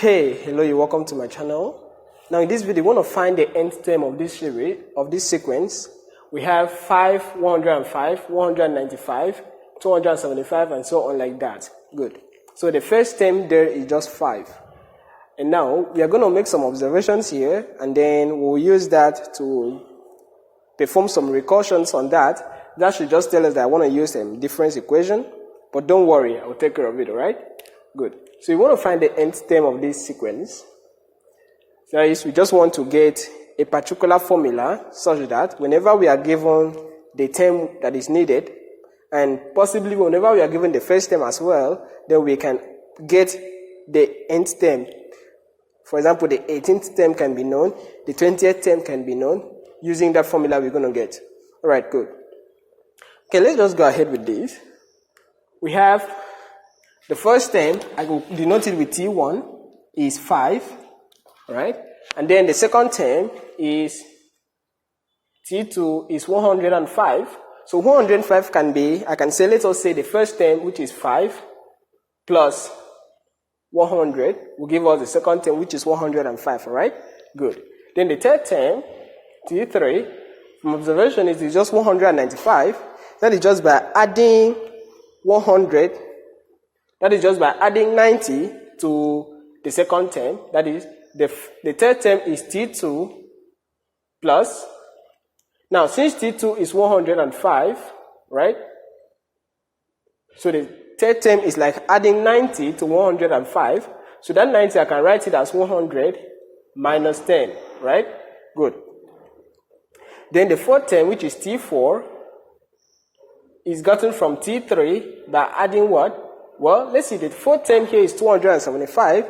Okay, hello, you're welcome to my channel. Now in this video, we want to find the nth term of this series, of this sequence. We have 5, 105, 195, 275, and so on like that. Good. So the first term there is just 5. And now we are going to make some observations here, and then we'll use that to perform some recursions on that. That should just tell us that I want to use a difference equation. But don't worry, I'll take care of it, alright? Good. So we want to find the nth term of this sequence. That is, we just want to get a particular formula such that whenever we are given the term that is needed, and possibly whenever we are given the first term as well, then we can get the nth term. For example, the 18th term can be known, the 20th term can be known, using that formula we're going to get. Alright, good. Okay, let's just go ahead with this. We have the first term, I will denote it with T1, is 5, right? And then the second term is T2 is 105. So 105 can be, I can say, let us say the first term, which is 5, plus 100, will give us the second term, which is 105, alright? Good. Then the third term, T3, from observation, it is just 195. That is just by adding 100. That is just by adding 90 to the second term. That is, the third term is T2 plus. Now, since T2 is 105, right? So the third term is like adding 90 to 105. So that 90, I can write it as 100 minus 10, right? Good. Then the fourth term, which is T4, is gotten from T3 by adding what? Well, let's see, the fourth term here is 275.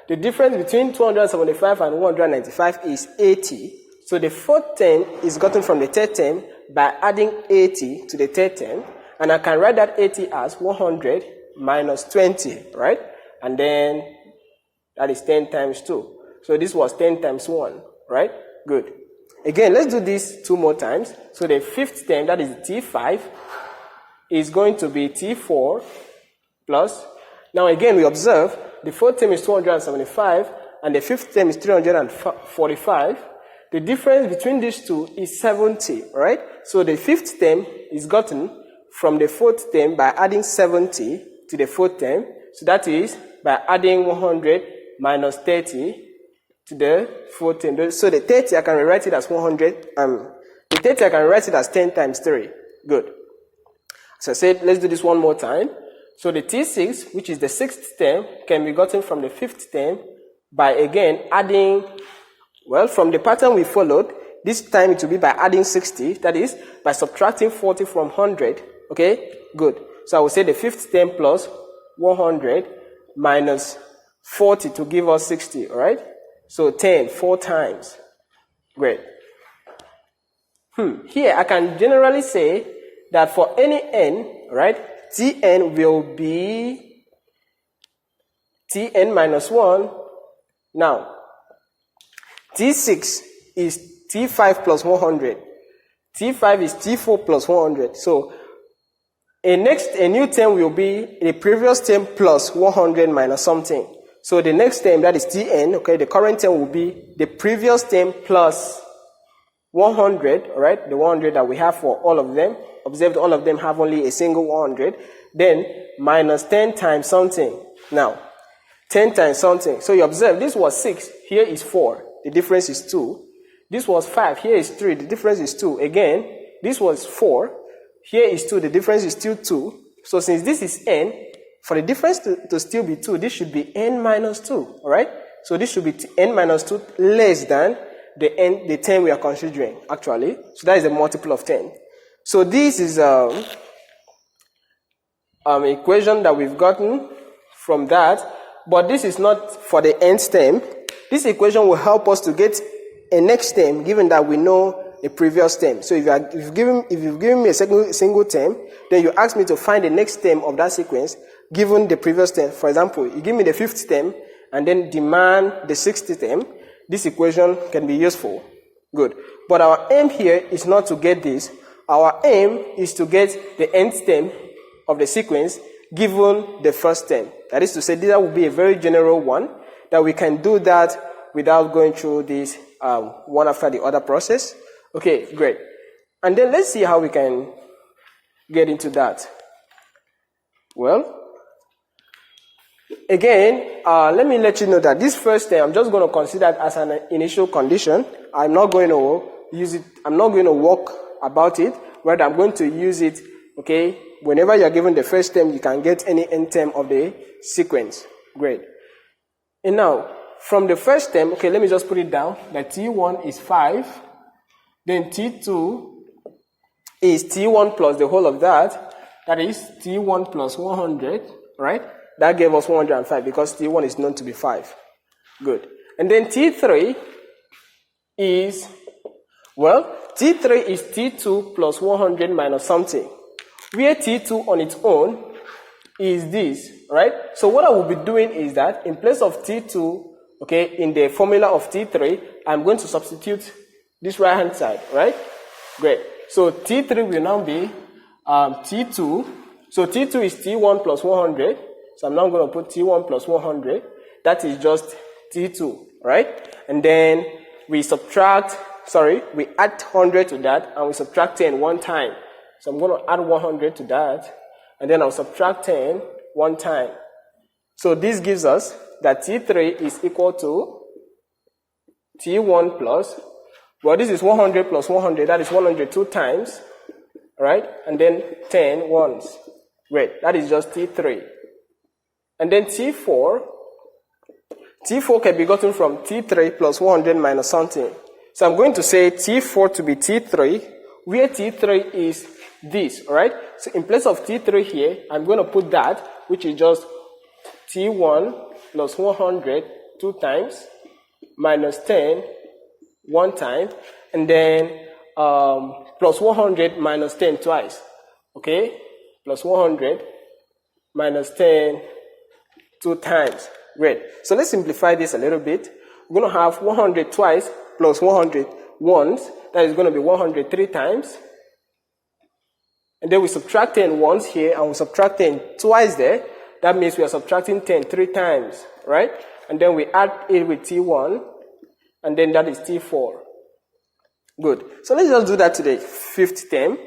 The difference between 275 and 195 is 80. So the fourth term is gotten from the third term by adding 80 to the third term. And I can write that 80 as 100 minus 20, right? And then that is 10 times 2. So this was 10 times 1, right? Good. Again, let's do this 2 more times. So the fifth term, that is T5, is going to be T4 plus. Now again, we observe the fourth term is 275 and the fifth term is 345. The difference between these two is 70, right? So the fifth term is gotten from the fourth term by adding 70 to the fourth term. So that is by adding 100 minus 30 to the fourth term. So the 30, I can rewrite it as 100. The 30, I can write it as 10 times 3. Good. So I said, let's do this one more time. So the T6, which is the sixth term, can be gotten from the fifth term by, again, adding, well, from the pattern we followed, this time it will be by adding 60, that is, by subtracting 40 from 100, okay? Good. So I will say the fifth term plus 100 minus 40 to give us 60, all right? So 10, 4 times. Great. Here, I can generally say that for any n, right, Tn will be Tn minus 1. Now, T6 is T5 plus 100. T5 is T4 plus 100. So, a new term will be the previous term plus 100 minus something. So, the next term, that is Tn, okay, the current term will be the previous term plus 100, all right, the 100 that we have for all of them. Observe all of them have only a single 100. Then minus 10 times something. Now, 10 times something. So you observe this was 6. Here is 4. The difference is 2. This was 5. Here is 3. The difference is 2. Again, this was 4. Here is 2. The difference is still 2. So since this is n, for the difference to still be 2, this should be n minus 2. Alright? So this should be n minus 2 less than the 10 we are considering, actually. So that is a multiple of 10. So this is equation that we've gotten from that, but this is not for the nth term. This equation will help us to get a next term, given that we know the previous term. So if you've given me a single term, then you ask me to find the next term of that sequence, given the previous term. For example, you give me the fifth term, and then demand the sixth term. This equation can be useful. Good. But our aim here is not to get this. Our aim is to get the nth term of the sequence given the first term. That is to say, this will be a very general one. that we can do that without going through this one after the other process? Okay, great. And then let's see how we can get into that. Well, again, let me let you know that this first term, I'm just going to consider it as an initial condition. I'm not going to use it, I'm not going to work about it, rather I'm going to use it, okay? Whenever you're given the first term, you can get any n term of the sequence. Great. And now, from the first term, okay, let me just put it down, that T1 is 5, then T2 is T1 plus the whole of that is T1 plus 100, right? That gave us 105 because T1 is known to be 5. Good. And then T3 is, well, T3 is T2 plus 100 minus something. Where T2 on its own is this, right? So what I will be doing is that in place of T2, okay, in the formula of T3, I'm going to substitute this right hand side, right? Great. So T3 will now be T2. So T2 is T1 plus 100. So I'm now going to put T1 plus 100. That is just T2, right? And then we add 100 to that, and we subtract 10 one time. So I'm going to add 100 to that, and then I'll subtract 10 one time. So this gives us that T3 is equal to T1 plus, well, this is 100 plus 100, that is 102 times, right? And then 10 ones. Great, that is just T3. And then T4 can be gotten from T3 plus 100 minus something. So I'm going to say T4 to be T3, where T3 is this, right? So in place of T3 here, I'm going to put that, which is just T1 plus 100 two times, minus 10 one time, and then plus 100 minus 10 twice. Okay? Plus 100 minus 10 two times. Great. So let's simplify this a little bit. We're going to have 100 twice plus 100 once. That is going to be 103 times. And then we subtract 10 once here, and we subtract 10 twice there. That means we are subtracting 10 three times, right? And then we add it with T1, and then that is T4. Good. So let's just do that to the fifth term.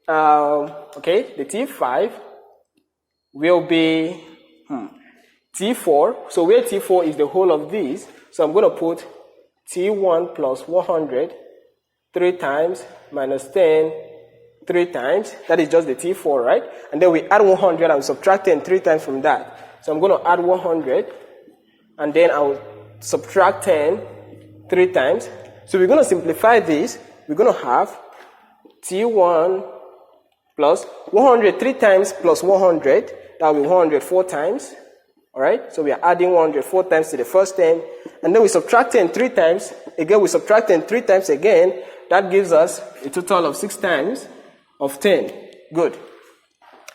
Okay, the T5 will be T4. So where T4 is the whole of these, so I'm going to put T1 plus 100 three times minus 10 three times. That is just the T4, right? And then we add 100 and subtract 10 three times from that. So I'm going to add 100, and then I'll subtract 10 three times. So we're going to simplify this. We're going to have T1 plus 100 three times plus 100. That will be 104 times. Alright, so we are adding 104 times to the first term, and then we subtract 10 three times. Again, we subtract 10 three times again. That gives us a total of 6 times of 10. Good.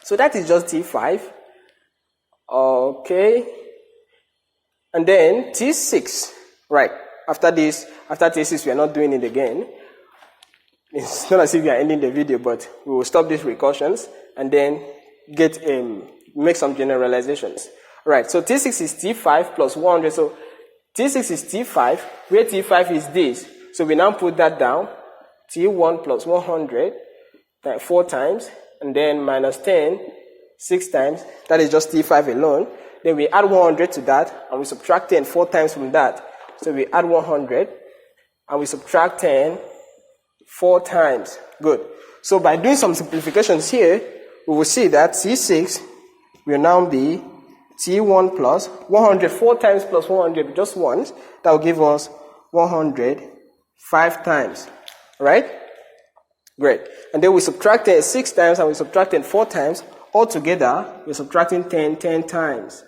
So that is just T5. Okay. And then T6. Right. After T6, we are not doing it again. It's not as if we are ending the video, but we will stop these recursions and then make some generalizations. Right, so T6 is T5 plus 100. So T6 is T5, where T5 is this. So we now put that down. T1 plus 100, 4 times, and then minus 10, 6 times. That is just T5 alone. Then we add 100 to that, and we subtract 10 4 times from that. So we add 100, and we subtract 10 4 times. Good. So by doing some simplifications here, we will see that T6 will now be T1 plus 100 4 times plus 100 just once. That will give us 100 5 times. Right? Great. And then we subtract 10 6 times and we subtract 10 4 times. Altogether, we're subtracting 10 times.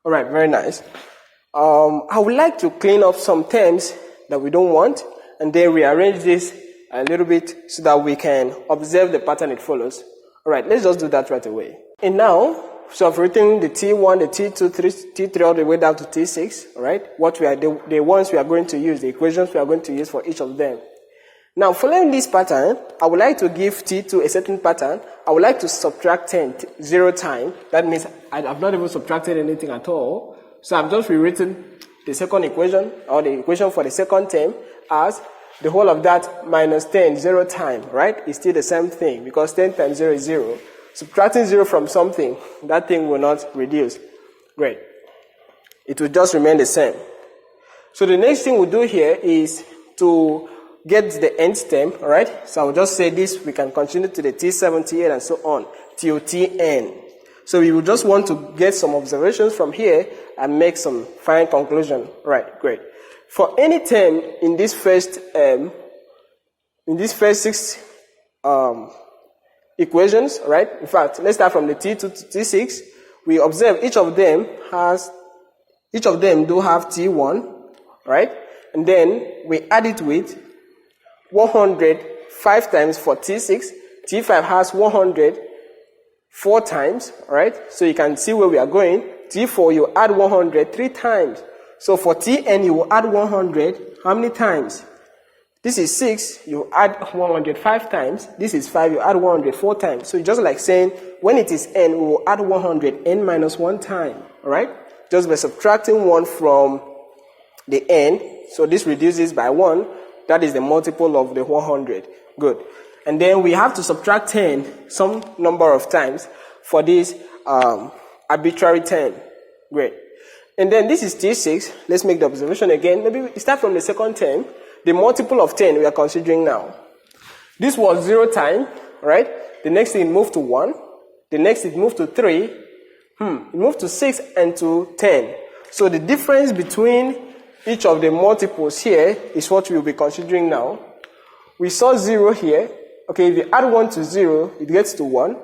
Alright, very nice. I would like to clean up some terms that we don't want and then rearrange this a little bit so that we can observe the pattern it follows. Alright, let's just do that right away. And now, so I've written the T1, the T2, T3 all the way down to T6, right? What we are the ones we are going to use, the equations we are going to use for each of them. Now, following this pattern, I would like to give T2 a certain pattern. I would like to subtract 10 0 time. That means I've not even subtracted anything at all. So I've just rewritten the second equation, or the equation for the second term, as the whole of that minus 10 0 time, right? It's still the same thing, because 10 times 0 is 0. Subtracting 0 from something, that thing will not reduce. Great. It will just remain the same. So the next thing we'll do here is to get the nth term, alright? So I'll just say this, we can continue to the T7, T8, and so on, till Tn. So we will just want to get some observations from here and make some fine conclusion. Right, great. For any term in this first six equations, right? In fact, let's start from the T2 to T6. We observe each of them do have T1, right? And then we add it with 100 5 times for T6. T5 has 100 4 times, right? So you can see where we are going. T4, you add 100 3 times. So for Tn, you will add 100 how many times? This is 6, you add 100 5 times. This is 5, you add 100 4 times. So it's just like saying, when it is n, we will add 100 n minus 1 time, alright? Just by subtracting 1 from the n, so this reduces by 1, that is the multiple of the 100. Good. And then we have to subtract 10 some number of times for this arbitrary term. Great. And then this is T6. Let's make the observation again. Maybe we start from the second term. The multiple of 10 we are considering now. This was 0 time, right? The next thing moved to 1. The next it moved to 3. It moved to 6 and to 10. So the difference between each of the multiples here is what we will be considering now. We saw 0 here. Okay, if you add 1 to 0, it gets to 1.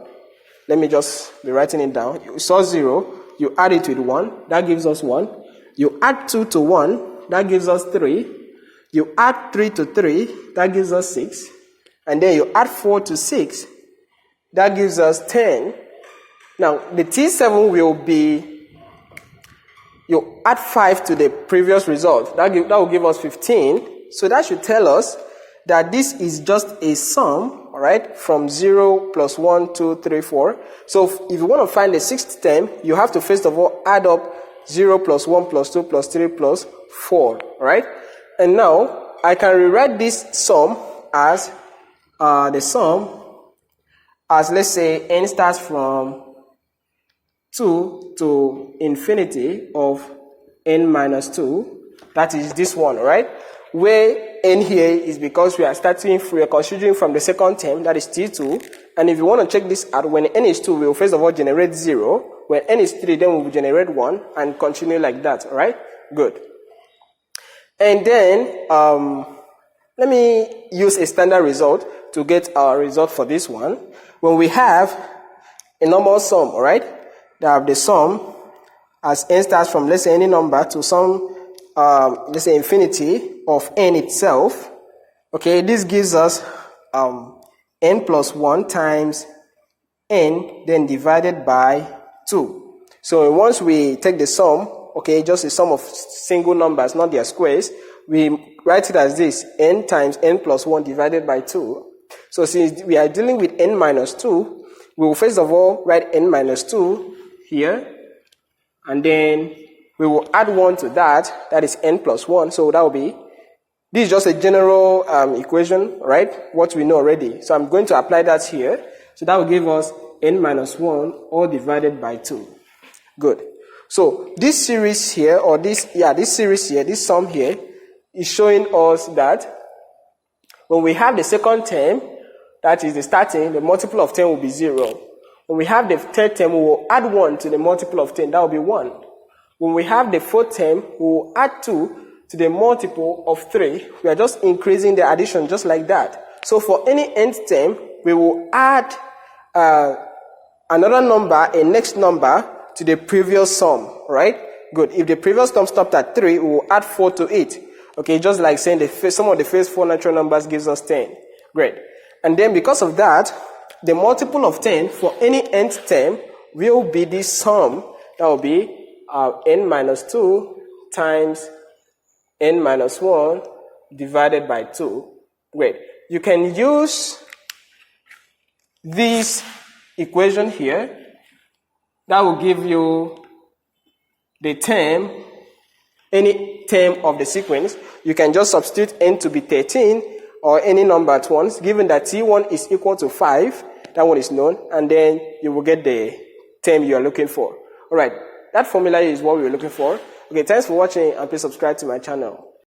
Let me just be writing it down. You saw 0, you add it with 1, that gives us 1. You add 2 to 1, that gives us 3. You add 3 to 3, that gives us 6. And then you add 4 to 6, that gives us 10. Now, the T7 will be, you add 5 to the previous result. That will give us 15. So that should tell us that this is just a sum, alright, from 0 plus 1, 2, 3, 4. So if you want to find the sixth term, you have to first of all add up 0 plus 1 plus 2 plus 3 plus 4, alright? And now, I can rewrite this sum as, let's say, n starts from 2 to infinity of n minus 2. That is this one, right? Where n here is because we are considering from the second term, that is T2. And if you want to check this out, when n is 2, we will first of all generate 0. When n is 3, then we will generate 1 and continue like that, alright? Good. And then, let me use a standard result to get our result for this one. When we have a normal sum, alright? That the sum as n starts from, let's say, any number to some, let's say, infinity of n itself. Okay, this gives us n plus 1 times n, then divided by 2. So once we take the sum, okay, just a sum of single numbers, not their squares, we write it as this, n times n plus 1 divided by 2. So since we are dealing with n minus 2, we will first of all write n minus 2 here, and then we will add 1 to that, that is n plus 1, so that will be, this is just a general equation, right, what we know already. So I'm going to apply that here, so that will give us n minus 1 all divided by 2. Good. So this series here, or this series here, this sum here, is showing us that when we have the second term, that is the starting, the multiple of 10 will be 0. When we have the third term, we will add 1 to the multiple of 10, that will be 1. When we have the fourth term, we will add 2 to the multiple of 3. We are just increasing the addition just like that. So for any nth term, we will add another number, a next number, to the previous sum, right? Good. If the previous sum stopped at 3, we will add 4 to it. Okay, just like saying the sum of the first 4 natural numbers gives us 10. Great. And then because of that, the multiple of 10 for any nth term will be this sum. That will be n minus 2 times n minus 1 divided by 2. Great. You can use this equation here. That will give you the term, any term of the sequence, you can just substitute n to be 13 or any number at once, given that t1 is equal to 5, that one is known, and then you will get the term you are looking for. Alright, that formula is what we were looking for. Okay, thanks for watching, and please subscribe to my channel.